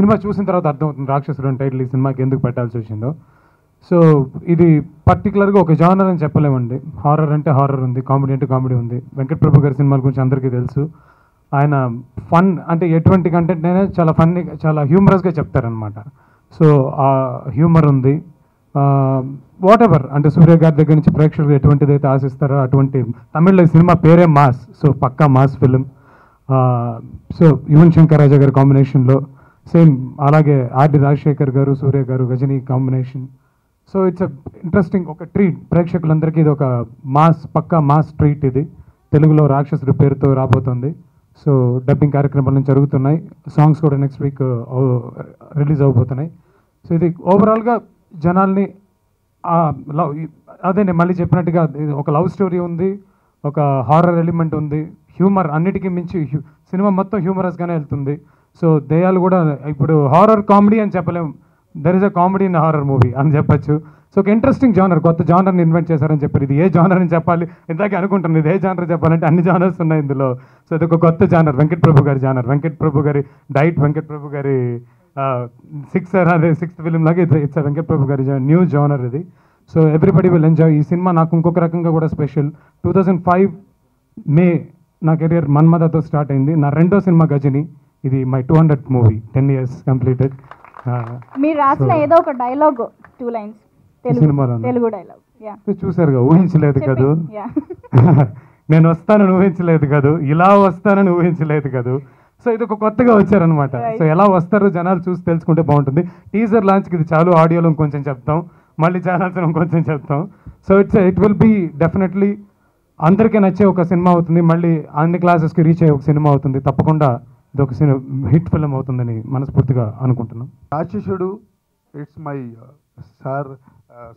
Cinema చూసిన తర్వాత అర్థమవుతుంది రాక్షసుడు అని టైటిల్ ఈ సినిమాకి ఎందుకు పెట్టాల్సి వచ్చిందో. సో ఇది పర్టికులర్గా ఒక జానర్ అని చెప్పలేమండి. హారర్ అంటే హారర్ ఉంది, కామెడీ అంటే కామెడీ ఉంది. వెంకట్ ప్రభు గారి సినిమాల గురించి అందరికీ తెలుసు. ఆయన ఫన్ అంటే ఎటువంటి కంటెంట్ అయినా చాలా ఫన్నీ, చాలా హ్యూమరస్గా చెప్తారనమాట. సో ఆ హ్యూమర్ ఉంది. వాట్ ఎవర్ అంటే సూర్య గారి దగ్గర నుంచి ప్రేక్షకులు ఎటువంటిదైతే ఆశిస్తారో అటువంటి, తమిళ్లో ఈ సినిమా పేరే మాస్. సో పక్కా mass film. So Yuvan Shankar Raja గారి కాంబినేషన్లో సేమ్, అలాగే ఆర్డి రాజశేఖర్ గారు, సూర్య గారు, Ghajini combination. So it's interesting, ఒక ట్రీట్. ప్రేక్షకులందరికీ ఇది ఒక మాస్, పక్కా మాస్ ట్రీట్. ఇది తెలుగులో రాక్షసుడి పేరుతో రాబోతుంది. సో డబ్బింగ్ కార్యక్రమాలు జరుగుతున్నాయి, సాంగ్స్ కూడా నెక్స్ట్ వీక్ రిలీజ్ అవబోతున్నాయి. సో ఇది ఓవరాల్గా జనాల్ని లవ్, అదే నేను మళ్ళీ చెప్పినట్టుగా ఒక లవ్ స్టోరీ ఉంది, ఒక హారర్ ఎలిమెంట్ ఉంది, హ్యూమర్, అన్నిటికీ మించి సినిమా మొత్తం హ్యూమరస్గానే వెళ్తుంది. సో దెయ్యాలు కూడా, ఇప్పుడు హారర్ కామెడీ అని చెప్పలేము, there is a comedy in horror movie అని చెప్పచ్చు. సో ఒక ఇంట్రెస్టింగ్ జానర్, కొత్త జానర్ని ఇన్వెంట్ చేశారని చెప్పారు. ఇది ఏ జానర్ అని చెప్పాలి, ఇందాకే అనుకుంటాను ఇది ఏ జానర్ చెప్పాలంటే అన్ని జానర్స్ ఉన్నాయి ఇందులో. సో ఇది ఒక కొత్త జానర్, వెంకట్ ప్రభు గారి జానర్, వెంకట్ ప్రభు గారి డైట్, వెంకట్ ప్రభు గారి సిక్స్త్ ఫిలిం లాగా ఇట్స్ వెంకట్ ప్రభు గారి న్యూ జానర్ ఇది. So everybody will enjoy. ఈ సినిమా నాకు ఇంకొక రకంగా కూడా స్పెషల్. 2005 మే నా కెరియర్ మన్మథతో స్టార్ట్ అయింది. నా రెండో సినిమా గజని. ఇది my 200th movie, 10 years completed. మీరు రాసిన ఏదో ఒక డైలాగ్ 2 lines తెలుగు డైలాగ్ చూసారుగా, ఊహించలేదు కదూ, నేను వస్తానని ఊహించలేదు కదూ, ఇలా వస్తానని ఊహించలేదు కదూ. సో ఇది ఒక కొత్తగా వచ్చారనమాట. సో ఎలా వస్తారో జనాలు చూసి తెలుసుకుంటే బాగుంటుంది. టీజర్ లాంచ్కి ఇది చాలు, ఆడియోలో ఇంకొంచెం చెప్తాం, మళ్ళీ ఛానల్స్ ఇంకొంచెం చెప్తాం. So it will be definitely అందరికీ నచ్చే ఒక సినిమా అవుతుంది, మళ్ళీ అన్ని క్లాసెస్కి రీచ్ అయ్యే ఒక సినిమా అవుతుంది. తప్పకుండా ఇది ఒక హిట్ ఫిల్మ్ అవుతుందని మనస్ఫూర్తిగా అనుకుంటున్నాం. రాక్షసుడు ఇట్స్ మై సార్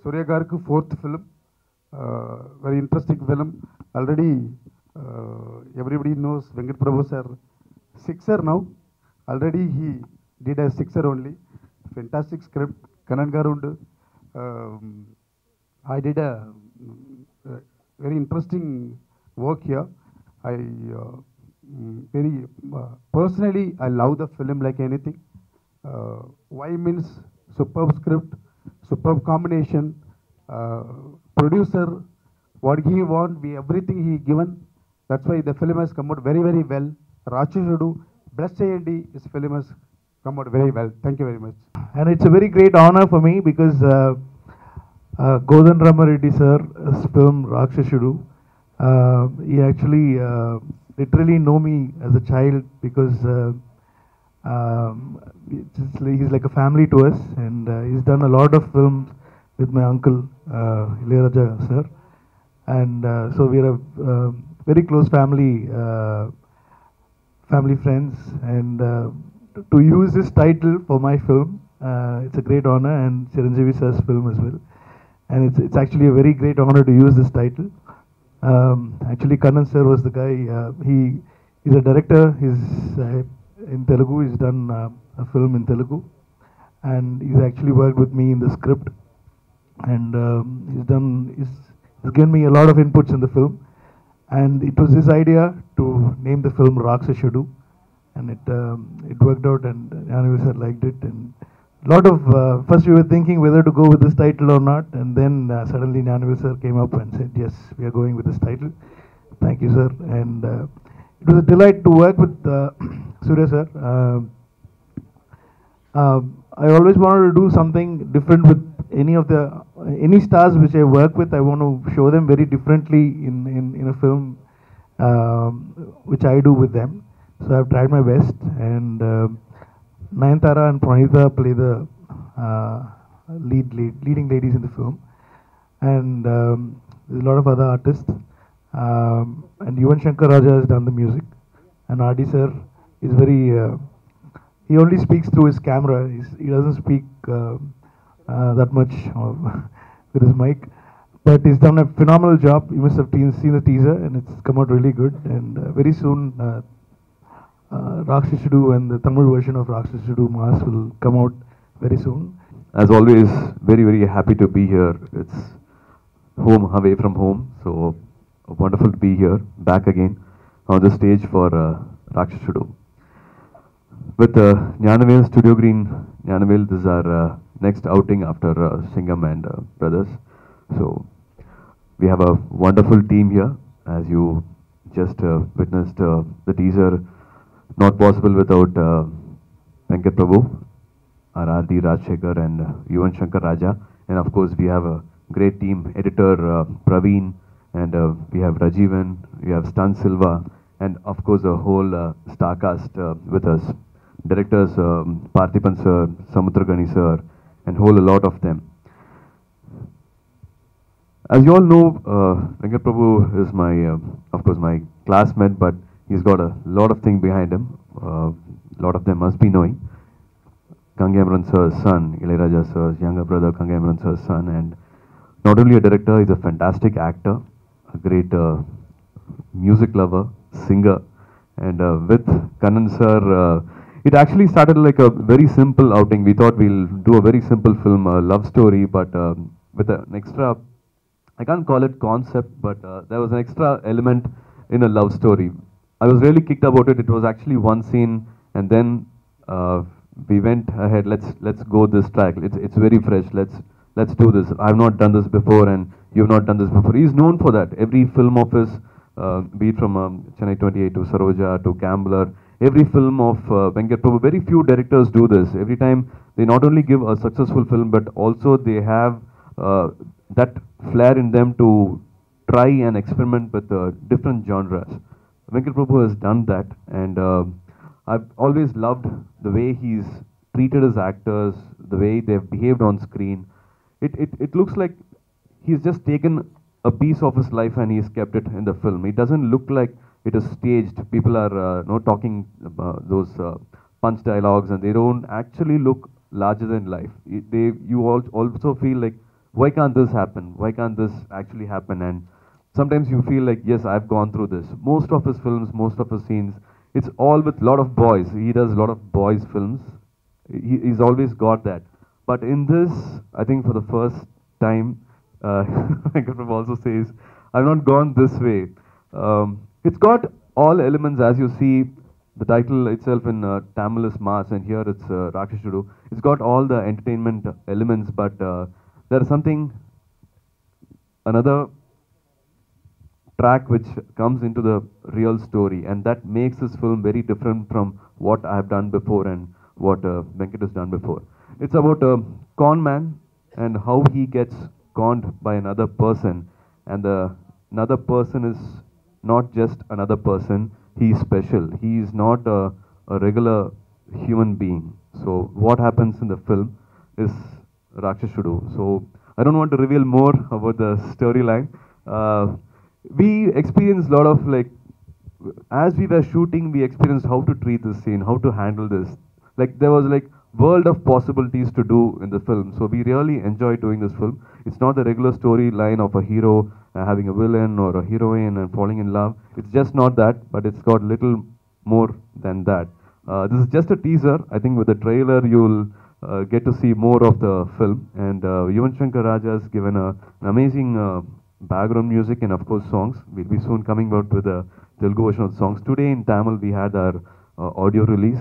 సూర్య గారికి 4th film. Very interesting film. Already everybody knows Venkat Prabhu sir, 6er now. Already he did a 6er only. Fantastic script. Kanan Garund. I did a very interesting work here. I very personally I love the film like anything. Why means superb script, superb combination, producer what he want, everything he given. That's why the film has come out very very well. Rakshusudu, bless cheyandi, this film has come out very well. Thank you very much. And it's a very great honor for me because Godan Ramareddy sir's film Rakshusudu, he actually literally know me as a child because he's like a family to us, and he's done a lot of films with my uncle Ilayaraja sir, and so we're a very close family friends, and to use this title for my film, it's a great honor, and Chiranjeevi sir's film as well, and it's actually a very great honor to use this title. Actually Kannan sir was the guy, he's a director, he's in Telugu, he's done a film in Telugu, and he's actually worked with me in the script, and he's given me a lot of inputs in the film. And it was his idea to name the film Rakshusudu, and it worked out, and Gnanavel sir liked it. And lot of first we were thinking whether to go with this title or not, and then suddenly Gnanavel sir came up and said, yes, we are going with this title. Thank you sir, and it was a delight to work with Surya sir. I always wanted to do something different with any stars which I work with. I want to show them very differently in a film which I do with them. So I've tried my best, and Nayanthara and Pranitha play the leading ladies in the film, and there's a lot of other artists, and Yuvan Shankar Raja has done the music, and R.D. sir is very he only speaks through his camera. He doesn't speak that much with his mic, but he's done a phenomenal job. You must have seen the teaser, and it's come out really good, and very soon Rakshusudu and the Tamil version of Rakshusudu Mass will come out very soon. As always, very very happy to be here. It's home away from home, so wonderful to be here back again on the stage for Rakshusudu. with Gnanavel Studio Green, Gnanavel, this is our next outing after Singham and Brothers. So we have a wonderful team here, as you just witnessed the teaser. Not possible without Venkat Prabhu, our R.D. Rajshekhar and Yuvan Shankar Raja. And of course, we have a great team, editor Praveen, and we have Rajivan, we have Stan Silva, and of course, a whole star cast with us. Directors Parthipan sir, Samudragani sir, and whole a lot of them. As you all know, Venkat Prabhu is my, of course, my classmate, but he's got a lot of things behind him. A lot of them must be knowing. Kangayamarun sir's son, Ilayaraja sir's younger brother, Kangayamarun sir's son, and not only a director, he's a fantastic actor, a great music lover, singer, and with Kannan sir, it actually started like a very simple outing. We thought we'll do a very simple film, a love story, but with an extra, I can't call it concept, but there was an extra element in a love story. I was really kicked about it. It was actually one scene, and then we went ahead. Let's go this track. It's very fresh. Let's do this. I've not done this before, and you've not done this before. He's known for that. Every film of his, be it from Chennai 28 to Saroja to Gambler, every film of Venkat Prabhu, very few directors do this. Every time they not only give a successful film, but also they have that flair in them to try and experiment with different genres. Venkat Prabhu has done that, and I've always loved the way he's treated his actors, the way they've behaved on screen. It looks like he's just taken a piece of his life and he's kept it in the film. It doesn't look like it is staged. People are talking about those punch dialogues, and they don't actually look larger than life. You also feel like, why can't this happen? Why can't this actually happen? And sometimes you feel like, yes, I've gone through this. Most of his films, most of his scenes, it's all with a lot of boys. He does a lot of boys films. He's always got that. But in this, I think for the first time, Venkat Prabhu also says, I've not gone this way. It's got all elements, as you see, the title itself in Tamil is Mass, and here it's Rakshasudu. It's got all the entertainment elements, but there is another track which comes into the real story, and that makes this film very different from what I have done before and what Venkat has done before. It's about a con man and how he gets conned by another person, and another person is not just another person, he is special. He is not a regular human being. So what happens in the film is Rakshasudu. So I don't want to reveal more about the storyline. We experienced a lot of, like, as we were shooting, we experienced how to treat this scene, how to handle this. Like, there was like world of possibilities to do in the film. So we really enjoyed doing this film. It's not the regular storyline of a hero having a villain or a heroine and falling in love. It's just not that, but it's got little more than that. This is just a teaser. I think with the trailer you'll get to see more of the film. And Yuvan Shankar Raja has given an amazing background music and of course songs. We'll be soon coming out with a Telugu version of songs. Today in Tamil we had our audio release.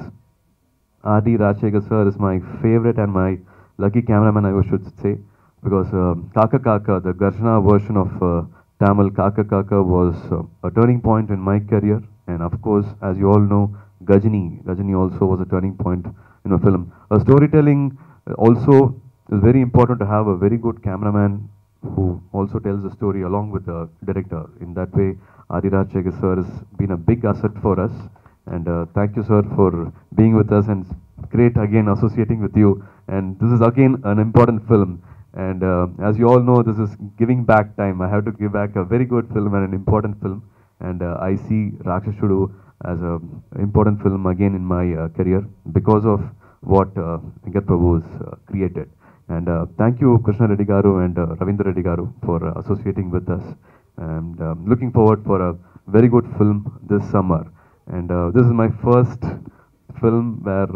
R.D. Rajshekhar sir is my favorite and my lucky cameraman, I should say, because Kaka Kaka, the Garshana version of Tamil, Kaka Kaka was a turning point in my career. And of course, as you all know, Gajini also was a turning point in a film. Storytelling also is very important to have a very good cameraman who also tells the story along with the director. In that way, R.D. Rajshekhar sir has been a big asset for us. And thank you, sir, for being with us, and great again associating with you. And this is again an important film. And as you all know, this is giving back time. I have to give back a very good film and an important film. And I see Rakshasudu as an important film again in my career because of what Venkat Prabhu has created. And thank you, Krishna Reddy Garu and Ravindra Reddy Garu, for associating with us. And looking forward for a very good film this summer. And this is my first film where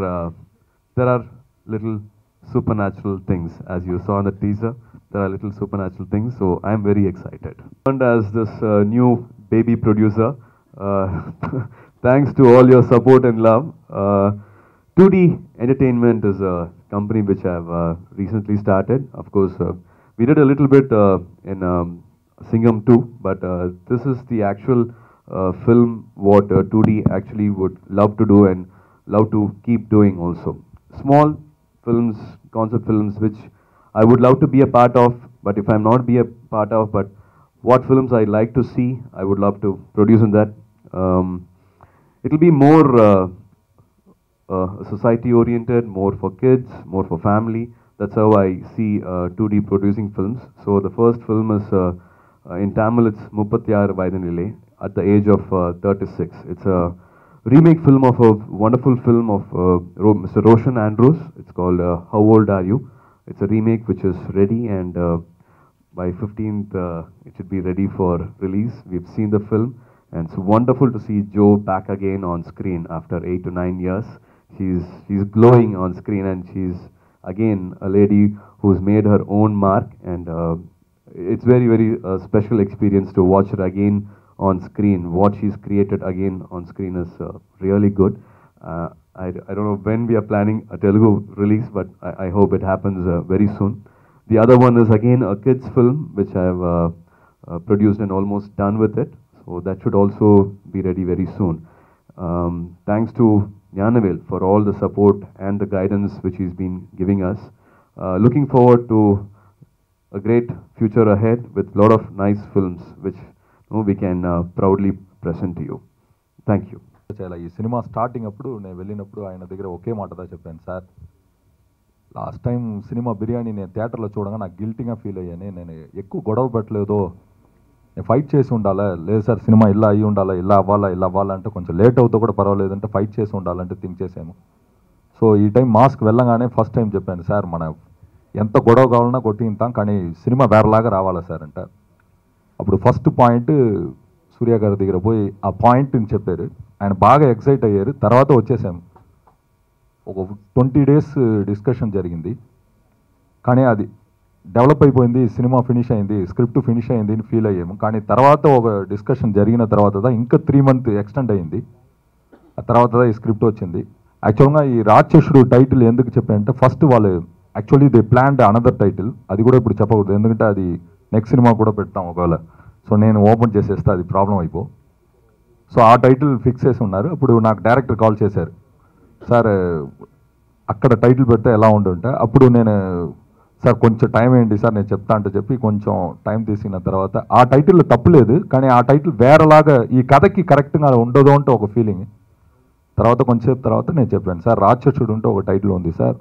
there are little supernatural things. As you saw in the teaser, there are little supernatural things, so I'm very excited. And as this new baby producer, thanks to all your support and love. 2D Entertainment is a company which I've recently started. Of course, we did a little bit in Singham 2, but this is the actual film what 2D actually would love to do and love to keep doing also. Small films, concept films, which I would love to be a part of, but if I'm not be a part of, but what films I like to see, I would love to produce in that. It'll be more society oriented, more for kids, more for family. That's how I see 2D producing films. So the first film is in Tamil, it's Muppatiyar Vaidanile at the age of 36. It's a remake film of a wonderful film of Mr. Roshan Andrews. It's called How Old Are You? It's a remake which is ready, and by 15th it should be ready for release. We've seen the film, and it's wonderful to see Jo back again on screen after 8 to 9 years. She's glowing on screen, and she's again a lady who's made her own mark, and it's very special experience to watch her again on screen. What she's created again on screen is really good. I don't know when we are planning a Telugu release, but I hope it happens very soon. The other one is again a kids film which I have produced and almost done with it. So that should also be ready very soon. Thanks to Gnanavel for all the support and the guidance which he's been giving us. Looking forward to a great future ahead with a lot of nice films which we can proudly present to you. Thank you. ఈ cinema starting అప్పుడు నేను వెళ్ళినప్పుడు ఆయన దగ్గర ఒకే మాటదా చెప్పాను, sir last time cinema biryani నేను థియేటర్లో చూడగా నాకు గిల్టీగా ఫీల్ అయ్యాను. నేను ఎక్కువ గొడవ పెట్టలేదో, నేను ఫైట్ చేసి ఉండాలా, లేదు సార్ సినిమా ఇలా అయ్యి ఉండాలా, ఇలా అవ్వాలా అంటే కొంచెం లేట్ అవుతా కూడా పర్వాలేదు అంటే ఫైట్ చేసి ఉండాలంటే థింక్ చేసాము. సో ఈ టైం మాస్క్ వెళ్ళగానే ఫస్ట్ టైం చెప్పాను, సార్ మన ఎంత గొడవ కావాలన్నా కొట్టింటాం కానీ సినిమా వేరేలాగా రావాలా సార్ అంట. అప్పుడు ఫస్ట్ పాయింట్ సూర్య గారి దగ్గర పోయి ఆ పాయింట్ని చెప్పారు. ఆయన బాగా ఎక్సైట్ అయ్యారు. తర్వాత వచ్చేసాము. ఒక 20 days డిస్కషన్ జరిగింది, కానీ అది డెవలప్ అయిపోయింది, సినిమా ఫినిష్ అయింది, స్క్రిప్ట్ ఫినిష్ అయింది అని ఫీల్ అయ్యాము. కానీ తర్వాత ఒక డిస్కషన్ జరిగిన తర్వాత ఇంకా 3 months ఎక్స్టెండ్ అయింది. ఆ తర్వాత ఈ స్క్రిప్ట్ వచ్చింది. యాక్చువల్గా ఈ రాక్షసుడు టైటిల్ ఎందుకు చెప్పానంటే ఫస్ట్ వాళ్ళు actually they planned another title. అది కూడా ఇప్పుడు చెప్పకూడదు, ఎందుకంటే అది నెక్స్ట్ సినిమా కూడా పెడతాం ఒకవేళ. సో నేను ఓపెన్ చేసేస్తే అది ప్రాబ్లం అయిపో. సో ఆ టైటిల్ ఫిక్స్ చేసి ఉన్నారు. ఇప్పుడు నాకు డైరెక్టర్ కాల్ చేశారు, సార్ అక్కడ టైటిల్ పెడితే ఎలా ఉంటుంటే అప్పుడు నేను సార్ కొంచెం టైం ఏంటి సార్ నేను చెప్తా అంటే చెప్పి కొంచెం టైం తీసుకున్న తర్వాత ఆ టైటిల్లో తప్పులేదు, కానీ ఆ టైటిల్ వేరేలాగా ఈ కథకి కరెక్ట్గా ఉండదు అంటే ఒక ఫీలింగ్. తర్వాత కొంచెంసేపు తర్వాత నేను చెప్పాను, సార్ రాక్షసుడు ఉంటే ఒక టైటిల్ ఉంది సార్,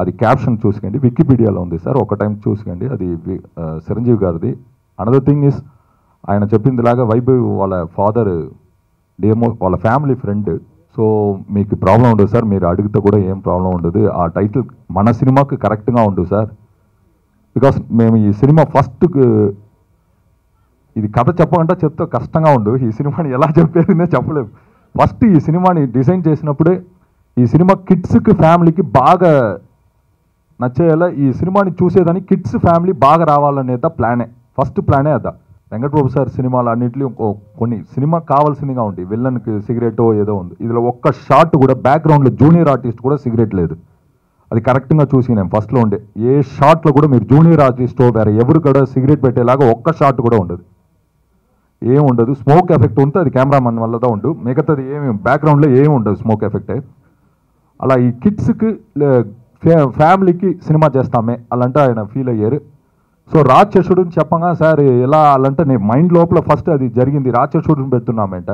అది క్యాప్షన్ చూసుకోండి, వికీపీడియాలో ఉంది సార్, ఒక టైం చూసుకోండి, అది చిరంజీవి గారిది. అనదర్ థింగ్ ఇస్ ఆయన చెప్పిందిలాగా వైభవ్ వాళ్ళ ఫాదర్ డేమో వాళ్ళ ఫ్యామిలీ ఫ్రెండ్. సో మీకు ప్రాబ్లం ఉండదు సార్, మీరు అడిగితే కూడా ఏం ప్రాబ్లం ఉండదు, ఆ టైటిల్ మన సినిమాకి కరెక్ట్గా ఉండదు సార్. బికాస్ మేము ఈ సినిమా ఫస్ట్ ఇది కథ చెప్పమంటే చెప్తే కష్టంగా ఉండు, ఈ సినిమాని ఎలా చెప్పేదినే చెప్పలేము. ఫస్ట్ ఈ సినిమాని డిజైన్ చేసినప్పుడే ఈ సినిమా కిడ్స్కి ఫ్యామిలీకి బాగా నచ్చేలా, ఈ సినిమాని చూసేదాన్ని కిడ్స్ ఫ్యామిలీ బాగా రావాలనేది ప్లానే, ఫస్ట్ ప్లానే అదా. వెంకటప్రభు సార్ సినిమాలు అన్నింటిలో కొన్ని సినిమా కావాల్సిందిగా ఉంది, విల్లన్కి సిగరెట్ ఏదో ఉంది, ఇందులో ఒక్క షాట్ కూడా బ్యాక్గ్రౌండ్లో జూనియర్ ఆర్టిస్ట్ కూడా సిగరెట్ లేదు, అది కరెక్ట్గా చూసి నేను ఫస్ట్లో ఉండే ఏ షాట్లో కూడా మీరు జూనియర్ ఆర్టిస్టో వేరే ఎవరు కూడా సిగరెట్ పెట్టేలాగా ఒక్క షాట్ కూడా ఉండదు, ఏం ఉండదు. స్మోక్ ఎఫెక్ట్ ఉంటే అది కెమెరామన్ వల్లదా ఉండు, మిగతాది ఏమి బ్యాక్గ్రౌండ్లో ఏమి ఉండదు స్మోక్ ఎఫెక్టే. అలా ఈ కిడ్స్కి ఫ్యామిలీకి సినిమా చేస్తామే అలాంటే ఆయన ఫీల్ అయ్యారు. సో రాక్షసుడిని చెప్పగా సార్ ఎలా అలాంటే నేను మైండ్ లోపల ఫస్ట్ అది జరిగింది, రాక్షసుడిని పెడుతున్నామంట.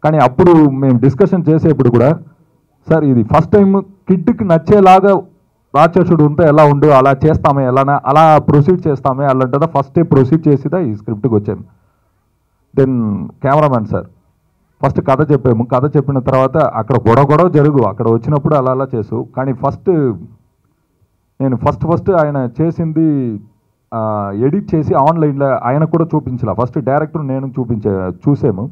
కానీ అప్పుడు మేము డిస్కషన్ చేసేప్పుడు కూడా సార్ ఇది ఫస్ట్ టైం కిడ్కి నచ్చేలాగా రాక్షసుడు ఉంటే ఎలా ఉండు, అలా చేస్తామే, ఎలానా అలా ప్రొసీడ్ చేస్తామే అలాంటిదా ఫస్టే ప్రొసీడ్ చేసిదా ఈ స్క్రిప్ట్కి వచ్చాము. దెన్ కెమెరామ్యాన్ సార్ ఫస్ట్ కథ చెప్పాము, కథ చెప్పిన తర్వాత అక్కడ గొడవ జరుగు, అక్కడ వచ్చినప్పుడు అలా చేసు. కానీ నేను ఫస్ట్ ఆయన చేసింది ఎడిట్ చేసి ఆన్లైన్లో ఆయన కూడా చూపించాల, ఫస్ట్ డైరెక్టర్ నేను చూసాము.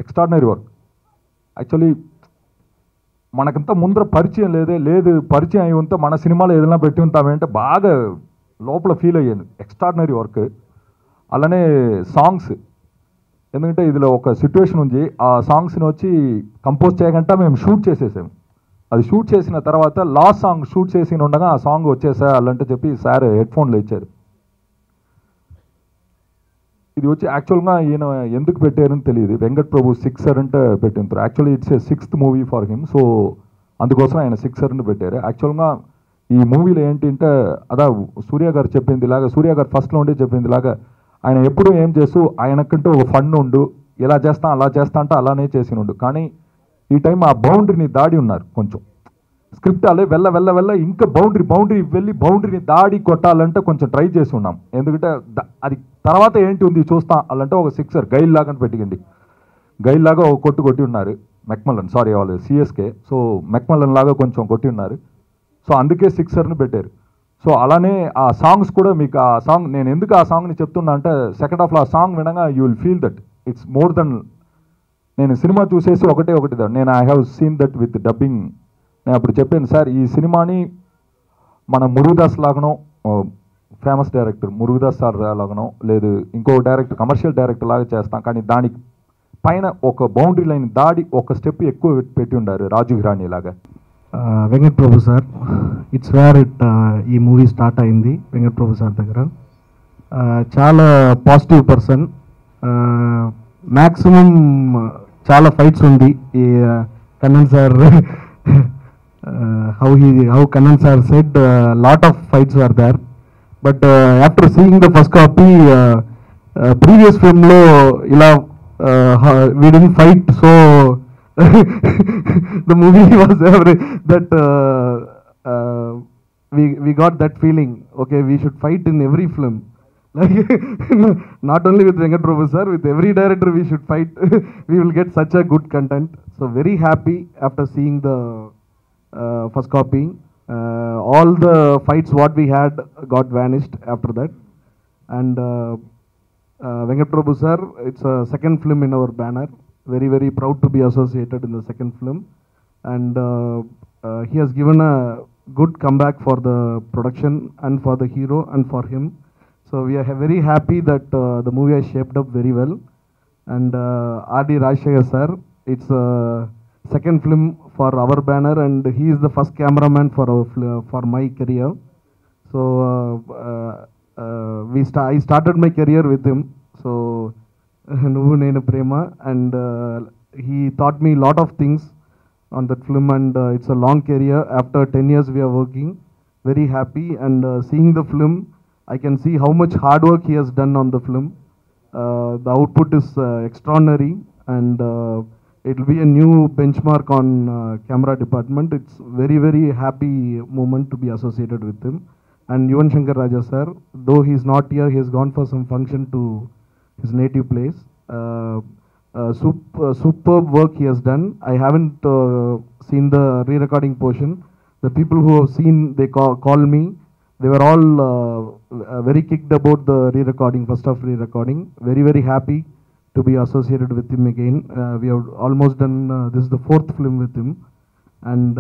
Extraordinary work. యాక్చువల్లీ మనకంతా ముందర పరిచయం లేదు పరిచయం అయి ఉంటే మన సినిమాలో ఏదైనా పెట్టి ఉంటామంటే బాగా లోపల ఫీల్ అయ్యాను. Extraordinary work. అలానే సాంగ్స్, ఎందుకంటే ఇదిలో ఒక సిచ్యువేషన్ ఉంది, ఆ సాంగ్స్ని వచ్చి కంపోజ్ చేయకుండా మేము షూట్ చేసేసాము. అది షూట్ చేసిన తర్వాత లాస్ట్ సాంగ్ షూట్ చేసి ఉండగా ఆ సాంగ్ వచ్చేసా అలాంటే చెప్పి సార్ హెడ్ఫోన్లో ఇచ్చారు. ఇది వచ్చి యాక్చువల్గా ఈయన ఎందుకు పెట్టారని తెలియదు. వెంకట్ ప్రభు సిక్సర్ అంటే పెట్టింటారు. Actually it's a 6th movie for him. So అందుకోసం ఆయన సిక్సర్ని పెట్టారు. యాక్చువల్గా ఈ మూవీలో ఏంటంటే అదా సూర్య గారు చెప్పింది ఇలాగా, సూర్య గారు ఫస్ట్లో ఉండి చెప్పింది ఇలాగా, ఆయన ఎప్పుడూ ఏం చేస్తూ ఆయనకంటూ ఒక ఫండ్ ఉండు, ఇలా చేస్తా అలా చేస్తా అంటే అలానే చేసి ఉండు. కానీ ఈ టైం ఆ బౌండరీని దాడి ఉన్నారు. కొంచెం స్క్రిప్ట్ అలా వెళ్ళ ఇంకా బౌండరీ వెళ్ళి బౌండరీని దాడి కొట్టాలంటే కొంచెం ట్రై చేసి ఉన్నాం. ఎందుకంటే అది తర్వాత ఏంటి ఉంది చూస్తా అలాంటే ఒక సిక్సర్ గైల్ లాగా పెట్టిండి, గైల్ లాగా ఒక కొట్టి ఉన్నారు. మెక్మల్లన్ సారీ వాళ్ళు సిఎస్కే. సో మెక్మల్లన్ లాగా కొంచెం కొట్టి ఉన్నారు. సో అందుకే సిక్సర్ని పెట్టారు. సో అలానే ఆ సాంగ్స్ కూడా మీకు ఆ సాంగ్ నేను ఎందుకు ఆ సాంగ్ని చెప్తున్నా అంటే సెకండ్ హాఫ్లో ఆ సాంగ్ వినగా you will feel that it's more then, నేను సినిమా చూసేసి ఒకటి నేను I have seen that with dubbing. నేను అప్పుడు చెప్పాను సార్ ఈ సినిమాని మన మురుగదాస్ లాగనో ఫేమస్ డైరెక్టర్ మురుగదాస్ సార్ లాగనో లేదు ఇంకో డైరెక్టర్ కమర్షియల్ డైరెక్టర్ లాగా చేస్తాం, కానీ దానికి పైన ఒక బౌండరీ లైన్ దాడి ఒక స్టెప్ ఎక్కువ పెట్టి ఉండారు రాజు హిరానీ లాగా. Venkat Prabhu sir, it's wear ఈ మూవీ స్టార్ట్ అయింది వెంకట్ ప్రభు సార్ దగ్గర. చాలా పాజిటివ్ పర్సన్. మ్యాక్సిమం చాలా ఫైట్స్ ఉంది ఈ Kannan sir. how Kannan sir said lot of fights were there, but after seeing the first copy, previous film lo ila we didn't fight, so the movie was that we got that feeling, okay, we should fight in every film, like not only with Venkat Prabhu sir, with every director we should fight. We will get such a good content. So very happy after seeing the first copy. All the fights what we had got vanished after that. And Venkat Prabhu sir, it's a second film in our banner. Very, very proud to be associated in the second film. And he has given a good comeback for the production and for the hero and for him. So we are very happy that the movie has shaped up very well. And R.D. Rajshekhar sir, it's a second film for our banner, and he is the first cameraman for my career. So I started my career with him. So Nuvu Nenu Prema, and he taught me a lot of things on that film, and it's a long career. After 10 years we are working. Very happy, and seeing the film, I can see how much hard work he has done on the film. The output is extraordinary, and it will be a new benchmark on camera department. It's very, very happy moment to be associated with him. And Yuvan Shankar Raja sir, though he is not here, he has gone for some function to his native place. Superb work he has done. I haven't seen the re-recording portion. The people who have seen, they call me. They were all very kicked about the re-recording, first of re-recording. Very, very happy to be associated with him again. We have almost done, this is the 4th film with him. And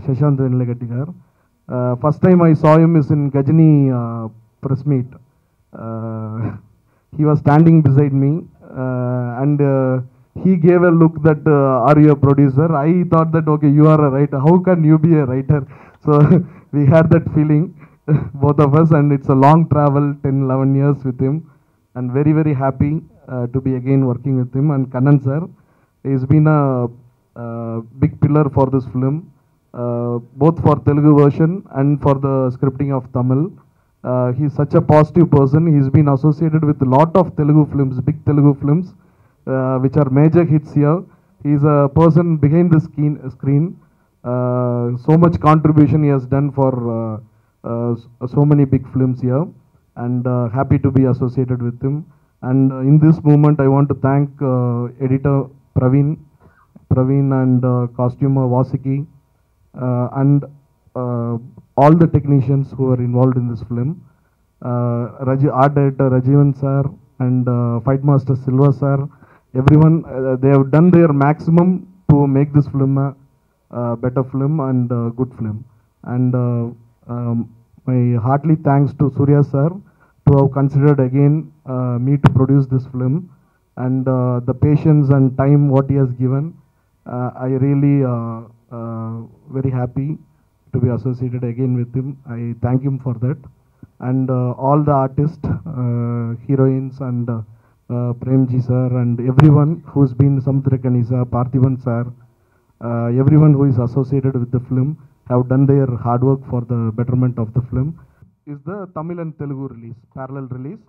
Shashank Venlagatti gar. First time I saw him is in Gajini press meet. He was standing beside me, and he gave a look that, are you a producer? I thought that, okay, you are a writer. How can you be a writer? So we had that feeling, both of us, and it's a long travel, 10-11 years with him, and very, very happy to be again working with him. And Kannan sir, he's been a big pillar for this film, both for Telugu version and for the scripting of Tamil. He's such a positive person. He's been associated with a lot of Telugu films, big Telugu films, which are major hits here. He's a person behind the screen. So much contribution he has done for so many big films here, and happy to be associated with him. And in this moment, I want to thank editor Praveen and costumer Vasiki, and all the technicians who are involved in this film. Art director Rajivan sir and fight master Silva sir, everyone, they have done their maximum to make this film a better film and good film. And my heartily thanks to Surya sir to have considered again me to produce this film, and the patience and time what he has given. I really very happy to be associated again with him. I thank him for that. And all the artists, heroines, and Premji sir, and everyone who's been Samudra Parthivan sir, everyone who is associated with the film have done their hard work for the betterment of the film. Is the Tamil and Telugu release, parallel release.